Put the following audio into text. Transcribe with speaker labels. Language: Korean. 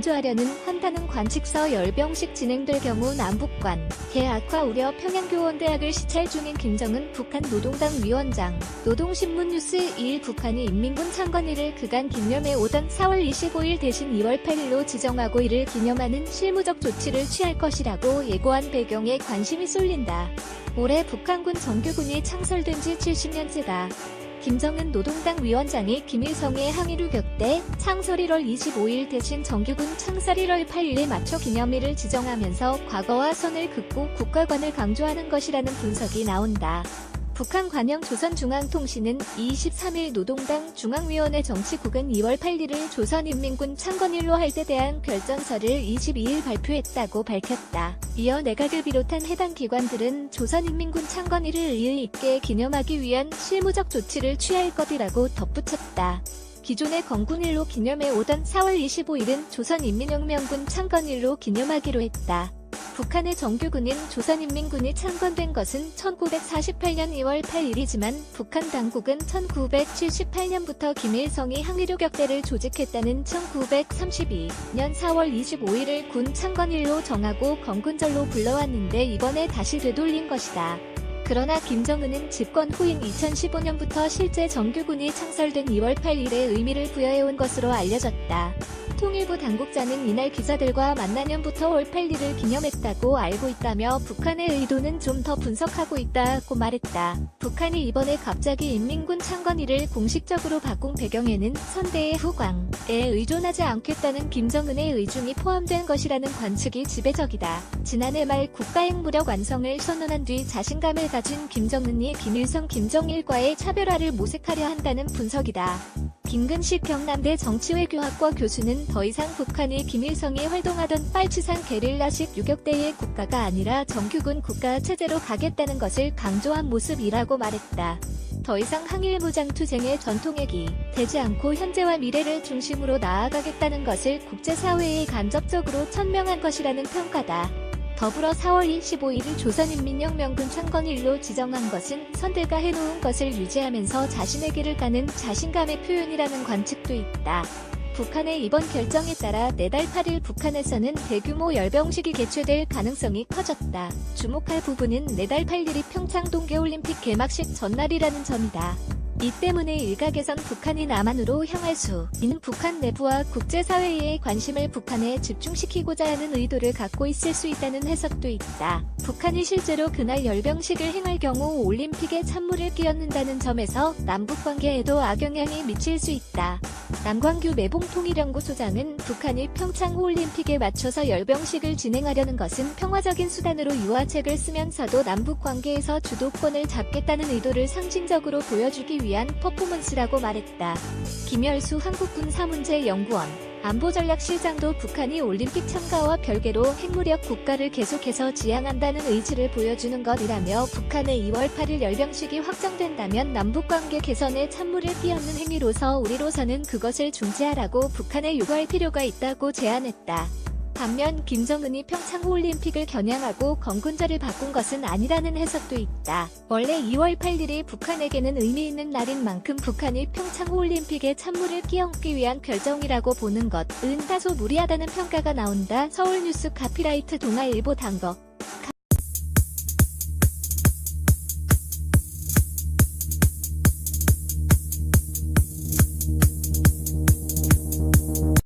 Speaker 1: 완주하려는 한다는 관측서 열병식 진행될 경우 남북관 계 악화 우려 평양교원대학을 시찰 중인 김정은 북한 노동당 위원장. 노동신문 뉴스 2일 북한이 인민군 창건일을 그간 기념해 오던 4월 25일 대신 2월 8일로 지정하고 이를 기념하는 실무적 조치를 취할 것이라고 예고한 배경에 관심이 쏠린다. 올해 북한군 정규군이 창설된 지 70년째다. 김정은 노동당 위원장이 김일성의 항일을 격대 창설 1월 25일 대신 정규군 창설 1월 8일에 맞춰 기념일을 지정하면서 과거와 선을 긋고 국가관을 강조하는 것이라는 분석이 나온다. 북한 관영 조선중앙통신은 23일 노동당 중앙위원회 정치국은 2월 8일을 조선인민군 창건일로 할 때 대한 결정서를 22일 발표했다고 밝혔다. 이어 내각을 비롯한 해당 기관들은 조선인민군 창건일을 의의 있게 기념하기 위한 실무적 조치를 취할 것이라고 덧붙였다. 기존의 건군일로 기념해 오던 4월 25일은 조선인민혁명군 창건일로 기념하기로 했다. 북한의 정규군인 조선인민군이 창건된 것은 1948년 2월 8일이지만 북한 당국은 1978년부터 김일성이 항일유 격대를 조직했다는 1932년 4월 25일을 군 창건일로 정하고 건군절로 불러왔는데 이번에 다시 되돌린 것이다. 그러나 김정은은 집권 후인 2015년부터 실제 정규군이 창설된 2월 8일에 의미를 부여해온 것으로 알려졌다. 통일부 당국자는 이날 기자들과 만나년부터 올 8일을 기념했다고 알고 있다며 북한의 의도는 좀 더 분석하고 있다고 말했다. 북한이 이번에 갑자기 인민군 창건일을 공식적으로 바꾼 배경에는 선대의 후광에 의존하지 않겠다는 김정은의 의중이 포함된 것이라는 관측이 지배적이다. 지난해 말 국가행무력 완성을 선언한 뒤 자신감을 가진 김정은이 김일성 김정일과의 차별화를 모색하려 한다는 분석이다. 김근식 경남대 정치외교학과 교수는 더 이상 북한이 김일성이 활동하던 빨치산 게릴라식 유격대의 국가가 아니라 정규군 국가 체제로 가겠다는 것을 강조한 모습이라고 말했다. 더 이상 항일무장투쟁의 전통에 되지 않고 현재와 미래를 중심으로 나아가겠다는 것을 국제사회에 간접적으로 천명한 것이라는 평가다. 더불어 4월 25일을 조선인민혁명군 창건일로 지정한 것은 선대가 해놓은 것을 유지하면서 자신의 길을 가는 자신감의 표현이라는 관측도 있다. 북한의 이번 결정에 따라 내달 8일 북한에서는 대규모 열병식이 개최될 가능성이 커졌다. 주목할 부분은 내달 8일이 평창 동계올림픽 개막식 전날이라는 점이다. 이 때문에 일각에선 북한이 남한으로 향할 수 있는 북한 내부와 국제사회의 관심을 북한에 집중시키고자 하는 의도를 갖고 있을 수 있다는 해석도 있다. 북한이 실제로 그날 열병식을 행할 경우 올림픽에 찬물을 끼얹는다는 점에서 남북관계에도 악영향이 미칠 수 있다. 남광규 매봉통일연구소장은 북한이 평창 올림픽에 맞춰서 열병식을 진행하려는 것은 평화적인 수단으로 유화책을 쓰면서도 남북관계에서 주도권을 잡겠다는 의도를 상징적으로 보여주기 위한 퍼포먼스라고 말했다. 김열수 한국군사문제연구원 안보전략실장도 북한이 올림픽 참가와 별개로 핵무력 국가를 계속해서 지향한다는 의지를 보여주는 것이라며 북한의 2월 8일 열병식이 확정된다면 남북관계 개선에 찬물을 끼얹는 행위로서 우리로서는 그것을 중지하라고 북한에 요구할 필요가 있다고 제안했다. 반면 김정은이 평창올림픽을 겨냥하고 건군절을 바꾼 것은 아니라는 해석도 있다. 원래 2월 8일이 북한에게는 의미 있는 날인 만큼 북한이 평창올림픽에 찬물을 끼얹기 위한 결정이라고 보는 것은 다소 무리하다는 평가가 나온다. 서울뉴스 카피라이트 동아일보 단거